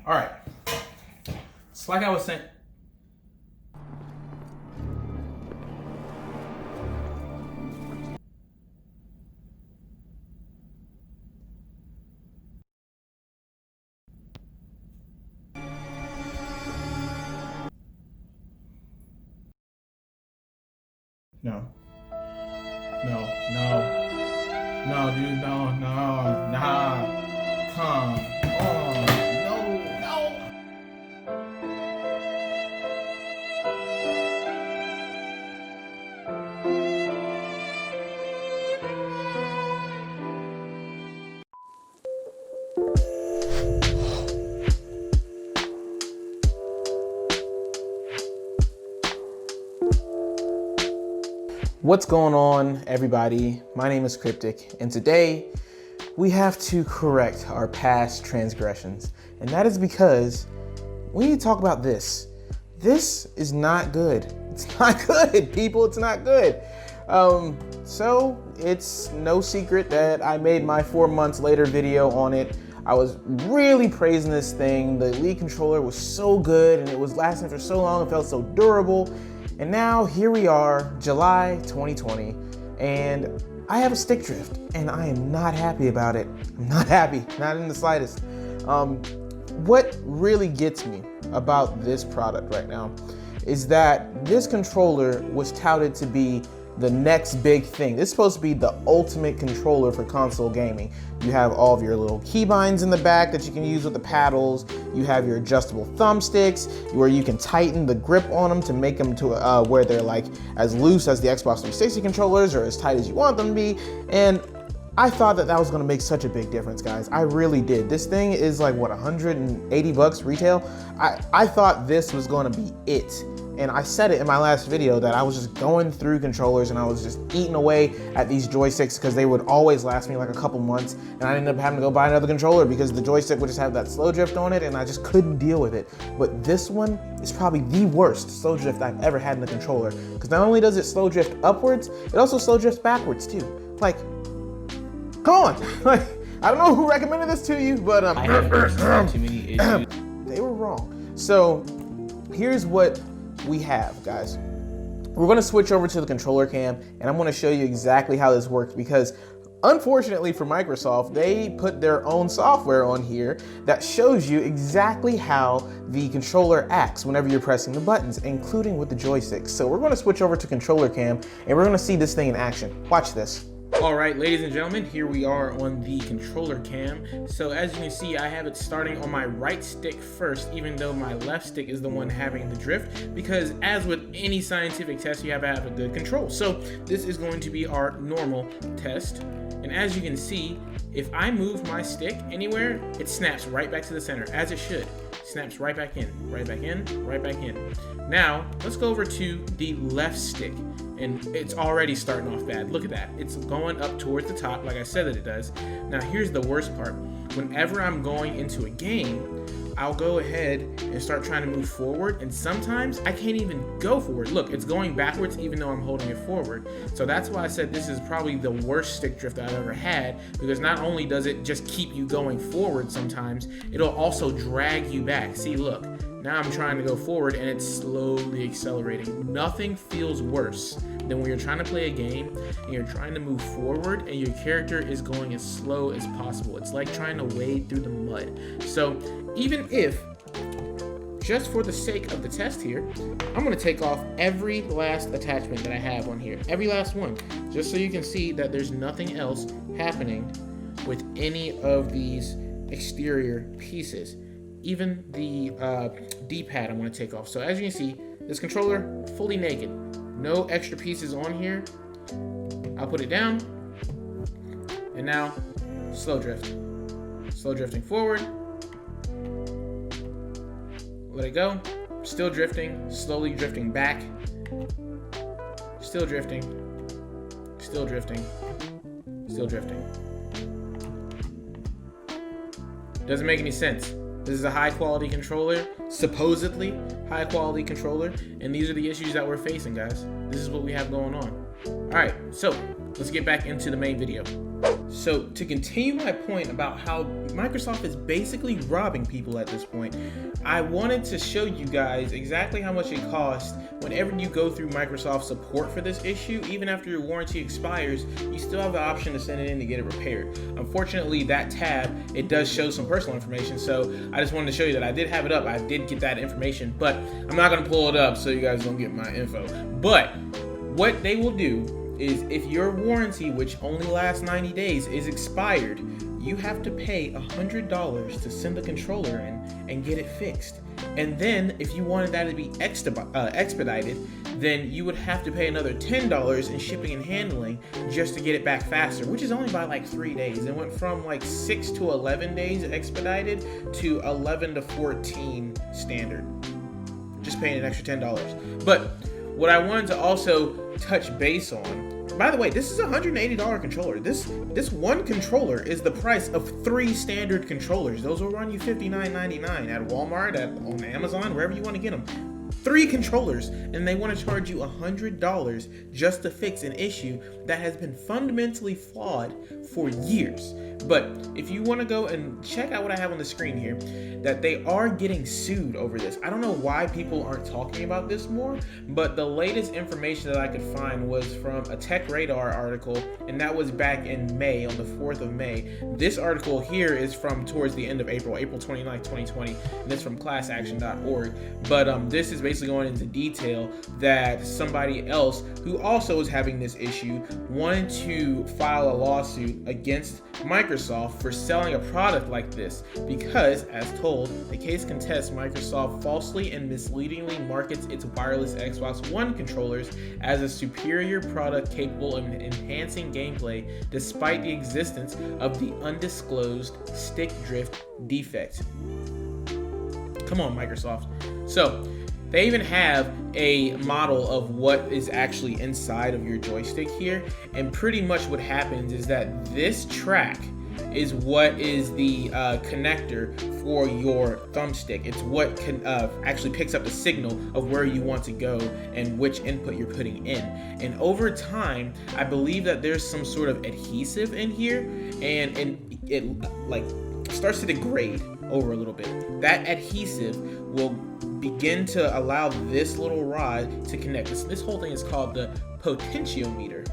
All right. It's like I was saying. No. No, no. No, dude, no, no, nah. Come on. No, no. What's going on, everybody? My name is Cryptic, and today we have to correct our past transgressions. And that is because we need to talk about this. This is not good. It's not good, people. It's not good. So it's no secret that I made my 4 months later video on it. I was really praising this thing. The Elite controller was so good, and it was lasting for so long. It felt so durable. And now here we are, July 2020, and I have a stick drift, and I am not happy about it. I'm not happy, not in the slightest. What really gets me about this product right now is that this controller was touted to be the next big thing. This is supposed to be the ultimate controller for console gaming. You have all of your little keybinds in the back that you can use with the paddles. You have your adjustable thumbsticks where you can tighten the grip on them to make them to where they're like as loose as the Xbox 360 controllers or as tight as you want them to be. And I thought that that was gonna make such a big difference, guys. I really did. This thing is like, what, 180 bucks retail? I thought this was gonna be it. And I said it in my last video that I was just going through controllers and I was just eating away at these joysticks because they would always last me like a couple months, and I ended up having to go buy another controller because the joystick would just have that slow drift on it and I just couldn't deal with it. But this one is probably the worst slow drift I've ever had in the controller, because not only does it slow drift upwards, it also slow drifts backwards too. Like, come on. Like, I don't know who recommended this to you, but I haven't too many issues. They were wrong. So here's what we have, guys. We're gonna switch over to the controller cam, and I'm gonna show you exactly how this works, because unfortunately for Microsoft, they put their own software on here that shows you exactly how the controller acts whenever you're pressing the buttons, including with the joysticks. So we're gonna switch over to controller cam, and we're gonna see this thing in action. Watch this. All right, ladies and gentlemen, here we are on the controller cam. So as you can see, I have it starting on my right stick first, even though my left stick is the one having the drift, because as with any scientific test, you have to have a good control. So this is going to be our normal test. And as you can see, if I move my stick anywhere, it snaps right back to the center, as it should. Snaps right back in, right back in, right back in. Now, let's go over to the left stick. And it's already starting off bad. Look at that. It's going up towards the top like I said that it does. Now here's the worst part. Whenever I'm going into a game, I'll go ahead and start trying to move forward, and sometimes I can't even go forward. Look, it's going backwards even though I'm holding it forward. So that's why I said this is probably the worst stick drift I've ever had, because not only does it just keep you going forward sometimes, it'll also drag you back. See, look. Now I'm trying to go forward and it's slowly accelerating. Nothing feels worse than when you're trying to play a game and you're trying to move forward and your character is going as slow as possible. It's like trying to wade through the mud. So even if, just for the sake of the test here, I'm gonna take off every last attachment that I have on here, every last one, just so you can see that there's nothing else happening with any of these exterior pieces. Even the D-pad I'm going to take off. So as you can see, this controller fully naked, no extra pieces on here. I'll put it down, and now slow drift, slow drifting forward. Let it go. Still drifting, slowly drifting back. Still drifting, still drifting, still drifting. Doesn't make any sense. This is a high quality controller, supposedly high quality controller, and these are the issues that we're facing, guys. This is what we have going on. All right, so let's get back into the main video. So to continue my point about how Microsoft is basically robbing people at this point, I wanted to show you guys exactly how much it costs whenever you go through Microsoft support for this issue. Even after your warranty expires, you still have the option to send it in to get it repaired. Unfortunately, that tab, it does show some personal information, so I just wanted to show you that I did have it up. I did get that information, but I'm not going to pull it up so you guys don't get my info. But what they will do is if your warranty, which only lasts 90 days, is expired, you have to pay $100 to send the controller in and get it fixed. And then if you wanted that to be expedited, then you would have to pay another $10 in shipping and handling just to get it back faster, which is only by like 3 days. It went from like 6 to 11 days expedited to 11 to 14 standard. Just paying an extra $10. But what I wanted to also touch base on, by the way, this is a $180 controller. This one controller is the price of 3 standard controllers. Those will run you $59.99 at Walmart, on Amazon, wherever you want to get them. 3 controllers, and they want to charge you $100 just to fix an issue that has been fundamentally flawed for years. But if you want to go and check out what I have on the screen here, that they are getting sued over this. I don't know why people aren't talking about this more, but the latest information that I could find was from a Tech Radar article, and that was back in May, on the 4th of May. This article here is from towards the end of April 29th, 2020, and it's from classaction.org. But this is basically going into detail that somebody else who also is having this issue wanted to file a lawsuit against Microsoft for selling a product like this because, as told, the case contests Microsoft falsely and misleadingly markets its wireless Xbox One controllers as a superior product capable of enhancing gameplay despite the existence of the undisclosed stick drift defect. Come on, Microsoft. So they even have a model of what is actually inside of your joystick here, and pretty much what happens is that this track is what is the connector for your thumbstick. It's what can actually picks up the signal of where you want to go and which input you're putting in. And over time, I believe that there's some sort of adhesive in here, and it like starts to degrade over a little bit. That adhesive will begin to allow this little rod to connect. This whole thing is called the potentiometer.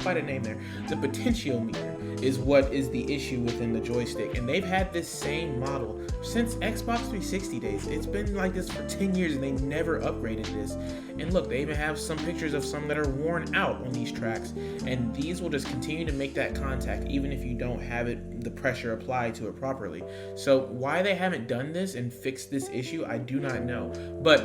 Quite a name there. The potentiometer is what is the issue within the joystick, and they've had this same model since Xbox 360 days. It's been like this for 10 years and they never upgraded this. And look, they even have some pictures of some that are worn out on these tracks, and these will just continue to make that contact even if you don't have the pressure applied to it properly. So why they haven't done this and fixed this issue, I do not know. But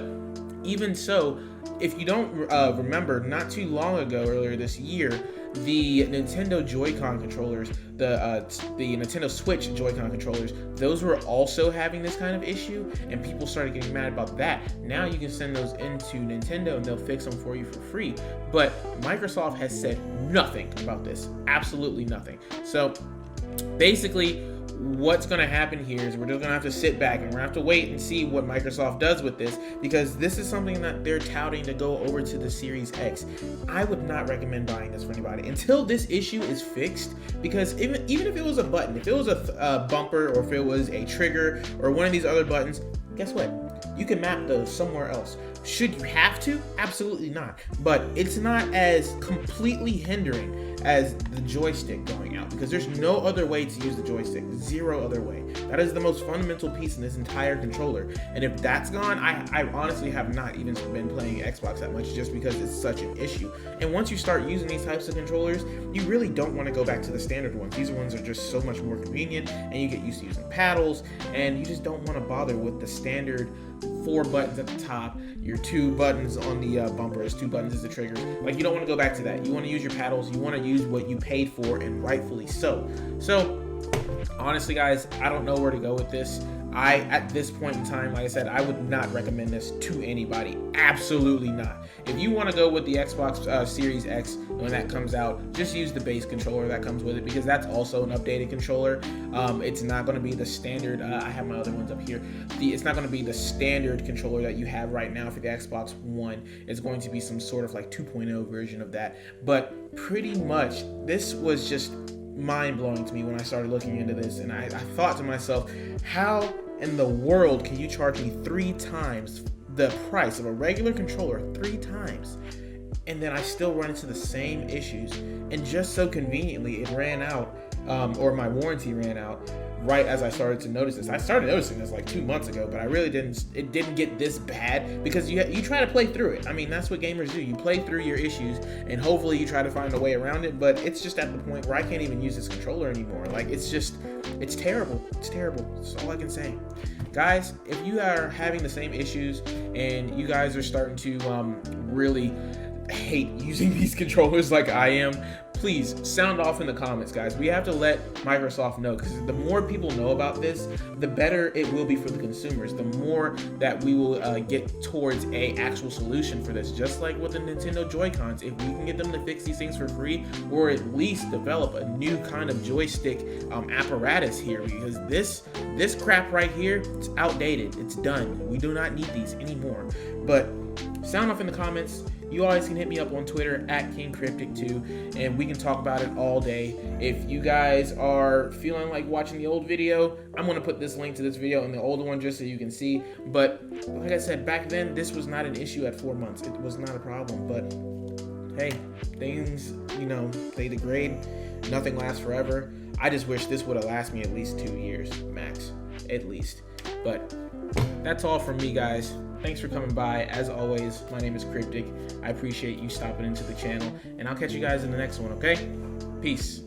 even so, if you don't remember, not too long ago, earlier this year, the Nintendo Joy-Con controllers, the Nintendo Switch Joy-Con controllers, those were also having this kind of issue, and people started getting mad about that. Now you can send those into Nintendo and they'll fix them for you for free. But Microsoft has said nothing about this, absolutely nothing. So basically, what's going to happen here is we're just going to have to sit back and we're going to have to wait and see what Microsoft does with this, because this is something that they're touting to go over to the Series X. I would not recommend buying this for anybody until this issue is fixed, because even if it was a button, if it was a bumper, or if it was a trigger or one of these other buttons, guess what? You can map those somewhere else. Should you have to? Absolutely not. But it's not as completely hindering as the joystick going out, because there's no other way to use the joystick. Zero other way. That is the most fundamental piece in this entire controller. And if that's gone, I honestly have not even been playing Xbox that much, just because it's such an issue. And once you start using these types of controllers, you really don't want to go back to the standard ones. These ones are just so much more convenient, and you get used to using paddles, and you just don't want to bother with the standard 4 buttons at the top, your 2 buttons on the bumpers, 2 buttons as the triggers. Like, you don't want to go back to that. You want to use your paddles. You want to use what you paid for, and rightfully so. So honestly, guys, I don't know where to go with this. At this point in time, like I said, I would not recommend this to anybody. Absolutely not. If you want to go with the Xbox Series X when that comes out, just use the base controller that comes with it, because that's also an updated controller. It's not going to be the standard. I have my other ones up here. It's not going to be the standard controller that you have right now for the Xbox One. It's going to be some sort of like 2.0 version of that. But pretty much, this was just mind-blowing to me when I started looking into this, and I thought to myself, how in the world can you charge me 3 times the price of a regular controller, 3 times, and then I still run into the same issues? And just so conveniently, it ran out, or my warranty ran out right as I started to notice this. I started noticing this like 2 months ago, but I really didn't. It didn't get this bad because you try to play through it. I mean, that's what gamers do. You play through your issues, and hopefully you try to find a way around it. But it's just at the point where I can't even use this controller anymore. Like, it's terrible. It's terrible. That's all I can say. Guys, if you are having the same issues and you guys are starting to really hate using these controllers like I am, please sound off in the comments, guys. We have to let Microsoft know, because the more people know about this, the better it will be for the consumers. The more that we will get towards a actual solution for this, just like with the Nintendo Joy-Cons. If we can get them to fix these things for free, or at least develop a new kind of joystick apparatus here, because this crap right here, it's outdated. It's done. We do not need these anymore. But sound off in the comments. You always can hit me up on Twitter at KingCryptic2, and we can talk about it all day. If you guys are feeling like watching the old video, I'm going to put this link to this video and the older one just so you can see. But like I said, back then, this was not an issue at 4 months. It was not a problem. But hey, things, they degrade. Nothing lasts forever. I just wish this would have lasted me at least 2 years max, at least. But that's all from me, guys. Thanks for coming by. As always, my name is Cryptic. I appreciate you stopping into the channel, and I'll catch you guys in the next one, okay? Peace.